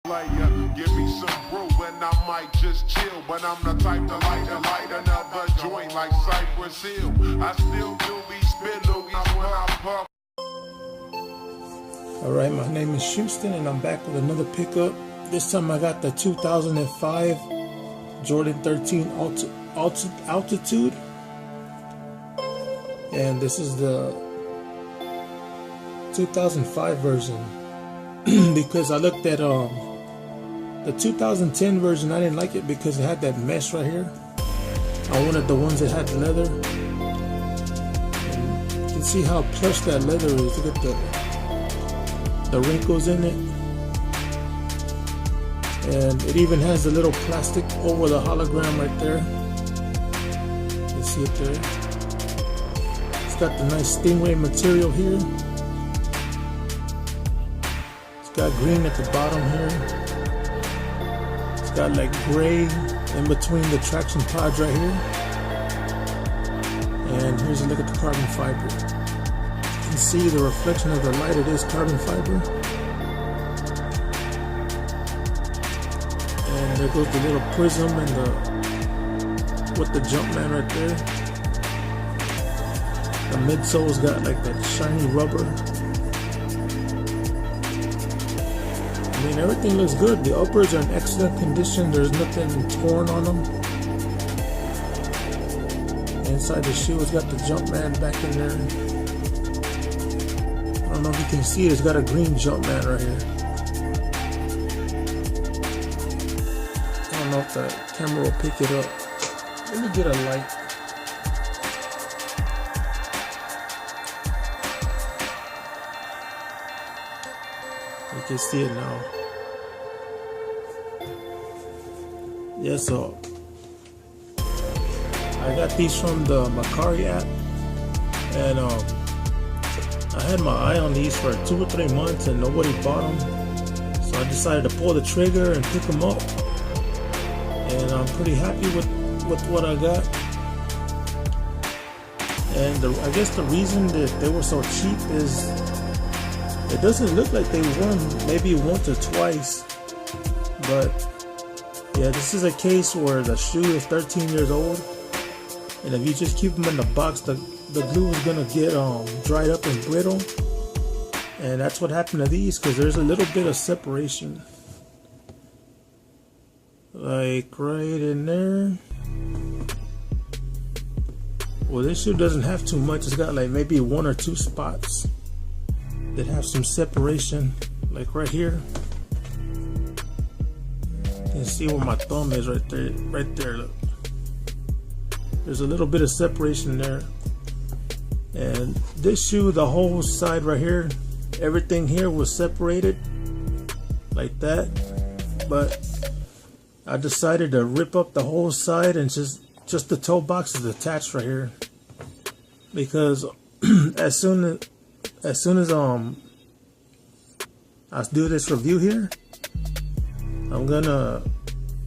Give me some brew and I might just chill, but I'm the type to light another joint like Cypress Hill. I still do be spit loogies when I puff. Alright, my name is Houston and I'm back with another pickup. This time I got the 2005 Jordan 13 Altitude. And this is the 2005 version. Because I looked at the 2010 version, I didn't like it because it had that mesh right here. I wanted the ones that had leather. And you can see how plush that leather is. Look at the wrinkles in it. And it even has the little plastic over the hologram right there. You can see it there. It's got the nice stingray material here. It's got green at the bottom here. It's got like gray in between the traction pods right here. And here's a look at the carbon fiber. You can see the reflection of the light. It is carbon fiber. And there goes the little prism and with the Jumpman right there. The midsole's got like that shiny rubber. I mean, everything looks good. The uppers are in excellent condition. There's nothing torn on them. Inside the shoe, it's got the Jumpman back in there. I don't know if you can see it. It's got a green Jumpman right here. I don't know if the camera will pick it up. Let me get a light. You can see it now. Yeah, so I got these from the Macari app, and I had my eye on these for 2 or 3 months and nobody bought them, so I decided to pull the trigger and pick them up, and I'm pretty happy with what I got. And I guess the reason that they were so cheap is it doesn't look like they won maybe once or twice, but yeah, this is a case where the shoe is 13 years old, and if you just keep them in the box, the glue is gonna get dried up and brittle, and that's what happened to these, because there's a little bit of separation, like right in there. Well, this shoe doesn't have too much. It's got like maybe 1 or 2 spots that have some separation, like right here. You can see where my thumb is right there. Right there, look. There's a little bit of separation there. And this shoe, the whole side right here, everything here was separated like that. But I decided to rip up the whole side and just the toe box is attached right here, because as soon as I do this review here, I'm gonna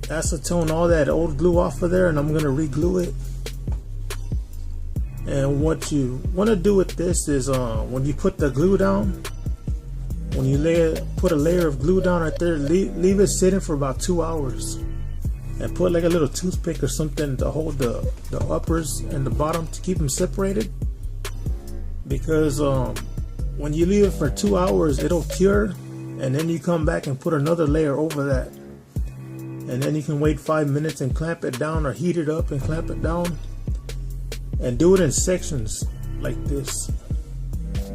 acetone all that old glue off of there, and I'm gonna reglue it. And what you want to do with this is when you put the glue down, when you put a layer of glue down right there, leave it sitting for about 2 hours, and put like a little toothpick or something to hold the uppers and the bottom to keep them separated, because when you leave it for 2 hours, it'll cure, and then you come back and put another layer over that, and then you can wait 5 minutes and clamp it down, or heat it up and clamp it down, and do it in sections like this.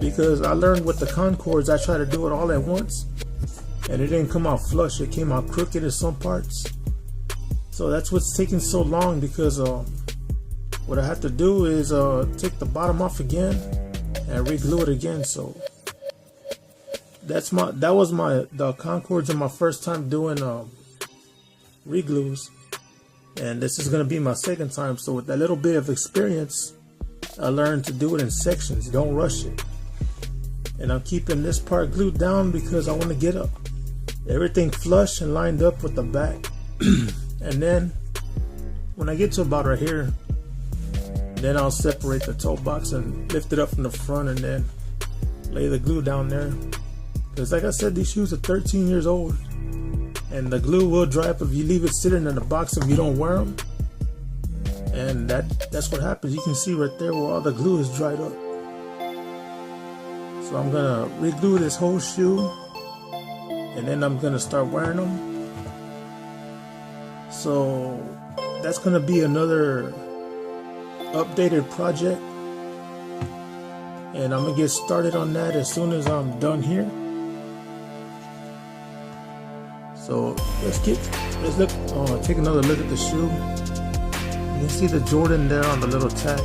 Because I learned with the Concords, I tried to do it all at once and it didn't come out flush. It came out crooked in some parts. So that's what's taking so long, because what I have to do is take the bottom off again and reglue it again. So the Concords are my first time doing reglues, and this is going to be my second time. So with that little bit of experience, I learned to do it in sections. Don't rush it. And I'm keeping this part glued down because I want to get everything flush and lined up with the back. And then when I get to about right here, then I'll separate the toe box and lift it up from the front, and then lay the glue down there. Because like I said, these shoes are 13 years old. and the glue will dry up if you leave it sitting in the box if you don't wear them. And that's what happens. You can see right there where all the glue is dried up. So I'm gonna reglue this whole shoe, and then I'm gonna start wearing them. So that's gonna be another updated project, and I'm gonna get started on that as soon as I'm done here. So let's look, take another look at the shoe. You can see the Jordan there on the little tag,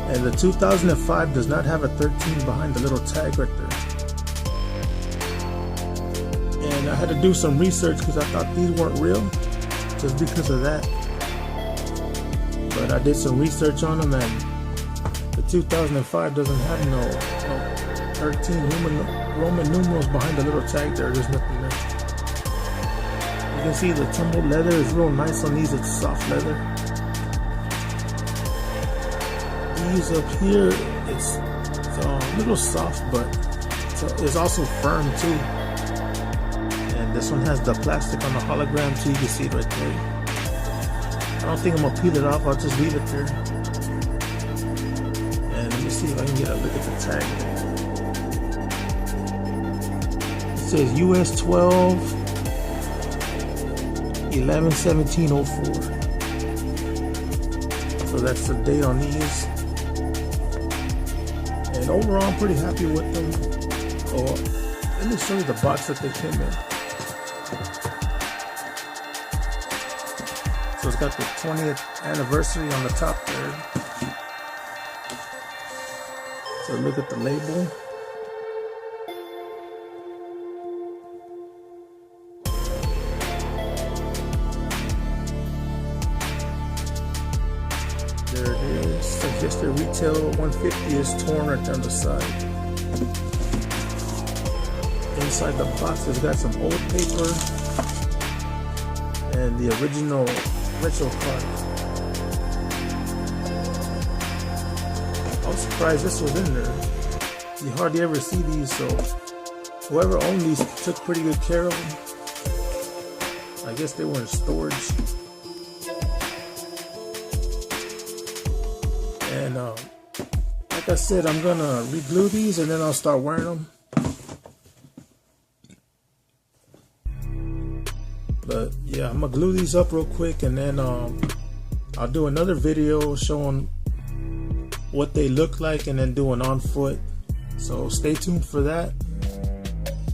and the 2005 does not have a 13 behind the little tag right there. And I had to do some research because I thought these weren't real, just because of that. But I did some research on them, and the 2005 doesn't have no 13 Roman numerals behind the little tag there. There's nothing there. You can see the tumbled leather is real nice on these. It's soft leather. These up here, it's a little soft, but it's also firm too. And this one has the plastic on the hologram too. You can see it right there. I don't think I'm gonna peel it off. I'll just leave it there. And let me see if I can get a look at the tag. It says US 12 11/17/04. So that's the date on these. And overall, I'm pretty happy with them. Oh, let me show you the box that they came in. So it's got the 20th anniversary on the top there. So look at the label. There it is. Suggested retail $150 is torn right there on the side. Inside the box, it's got some old paper and the original retro card. I was surprised this was in there. You hardly ever see these, so whoever owned these took pretty good care of them. I guess they were in storage. And like I said, I'm gonna reglue these and then I'll start wearing them. But yeah, I'm gonna glue these up real quick, and then I'll do another video showing what they look like and then do an on foot. So stay tuned for that.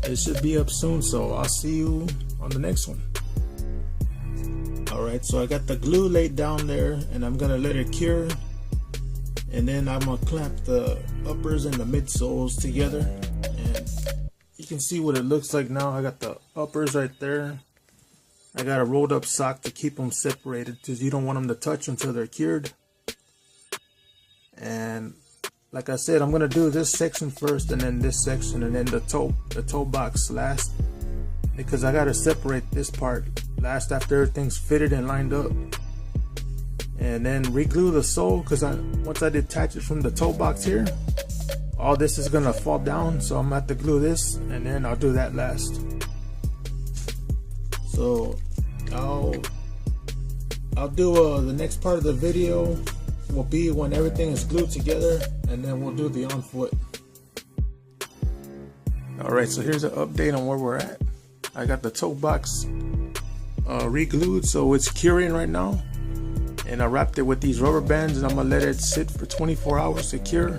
It should be up soon, so I'll see you on the next one. Alright, so I got the glue laid down there, and I'm gonna let it cure, and then I'm gonna clamp the uppers and the midsoles together, and you can see what it looks like now. I got the uppers right there. I got a rolled up sock to keep them separated because you don't want them to touch until they're cured. And like I said, I'm gonna do this section first, and then this section, and then the toe box last, because I gotta separate this part last after everything's fitted and lined up. And then reglue the sole, because once I detach it from the toe box here, all this is gonna fall down, so I'm gonna have to glue this, and then I'll do that last. So I'll do the next part of the video will be when everything is glued together, and then we'll do the on foot. Alright, so here's an update on where we're at. I got the toe box re-glued, so it's curing right now, and I wrapped it with these rubber bands, and I'm gonna let it sit for 24 hours to cure,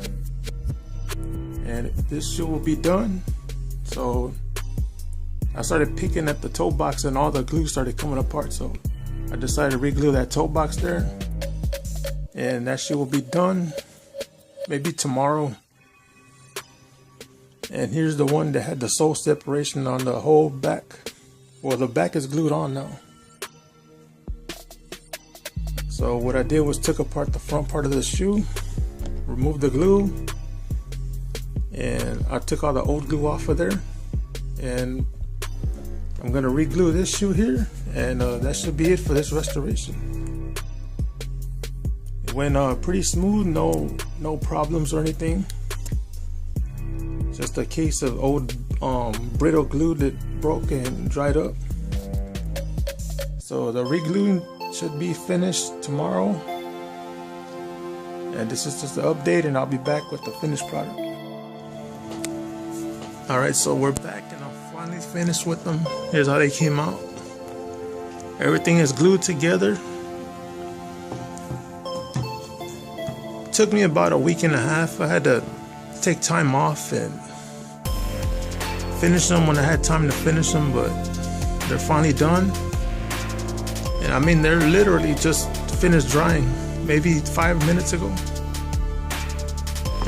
and this shoe will be done. So I started picking at the toe box, and all the glue started coming apart, so I decided to re-glue that toe box there, and that shoe will be done maybe tomorrow. And here's the one that had the sole separation on the whole back. Well, the back is glued on now. So what I did was took apart the front part of the shoe, removed the glue, and I took all the old glue off of there, and I'm gonna re-glue this shoe here, and that should be it for this restoration. It went pretty smooth, no problems or anything. Just a case of old brittle glue that broke and dried up. So the regluing should be finished tomorrow. And this is just the update, and I'll be back with the finished product. Alright, so we're back and I'm finally finished with them. Here's how they came out. Everything is glued together. Took me about a week and a half. I had to take time off and finish them when I had time to finish them, but they're finally done. And I mean, they're literally just finished drying maybe 5 minutes ago.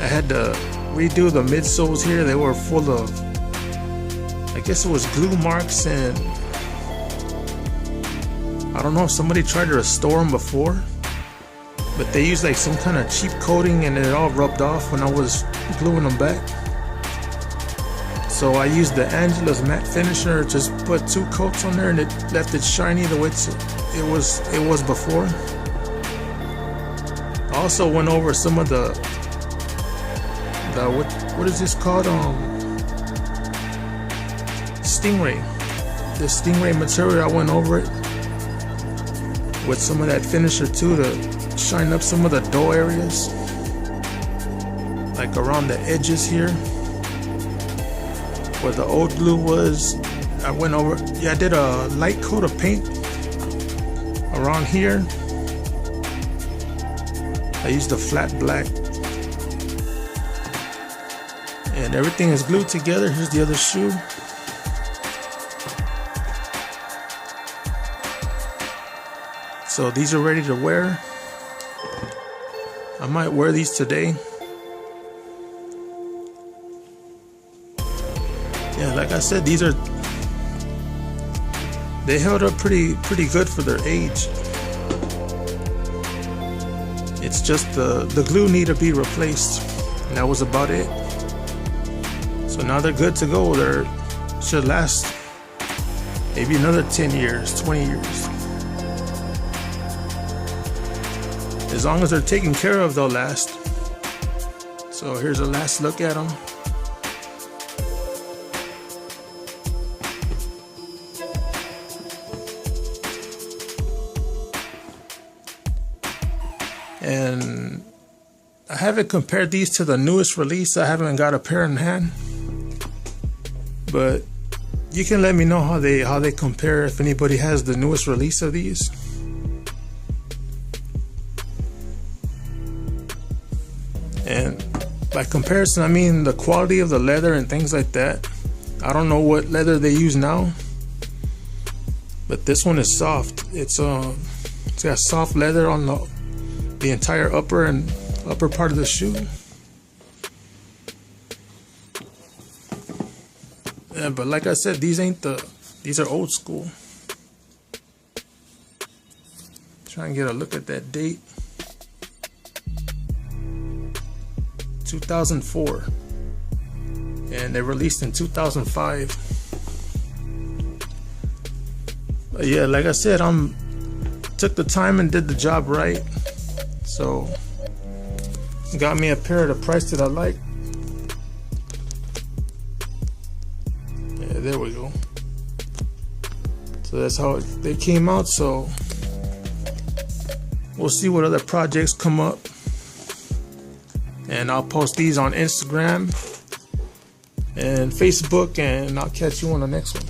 I had to redo the midsoles here. They were full of, I guess it was glue marks, and I don't know if somebody tried to restore them before, but they used like some kind of cheap coating and it all rubbed off when I was gluing them back. So I used the Angela's matte finisher, just put 2 coats on there, and it left it shiny the way it was before. I also went over some of the what is this called? Stingray. The Stingray material, I went over it with some of that finisher too to shine up some of the dough areas, like around the edges here where the old glue was. I went over, yeah, I did a light coat of paint around here. I used a flat black, and everything is glued together. Here's the other shoe. So these are ready to wear. I might wear these today. Yeah, like I said, they held up pretty good for their age. It's just the glue need to be replaced, and that was about it. So now they're good to go. They should last maybe another 10 years, 20 years. As long as they're taken care of, they'll last. So here's a last look at them. And I haven't compared these to the newest release. I haven't got a pair in hand, but you can let me know how they compare if anybody has the newest release of these. And by comparison, I mean the quality of the leather and things like that. I don't know what leather they use now, but this one is soft. It's got soft leather on the entire upper part of the shoe. Yeah, but like I said, these are old school. Try and get a look at that date. 2004, and they released in 2005. But yeah, like I said, took the time and did the job right. So got me a pair at a price that I like. Yeah, there we go. So that's how they came out. So we'll see what other projects come up, and I'll post these on Instagram and Facebook, and I'll catch you on the next one.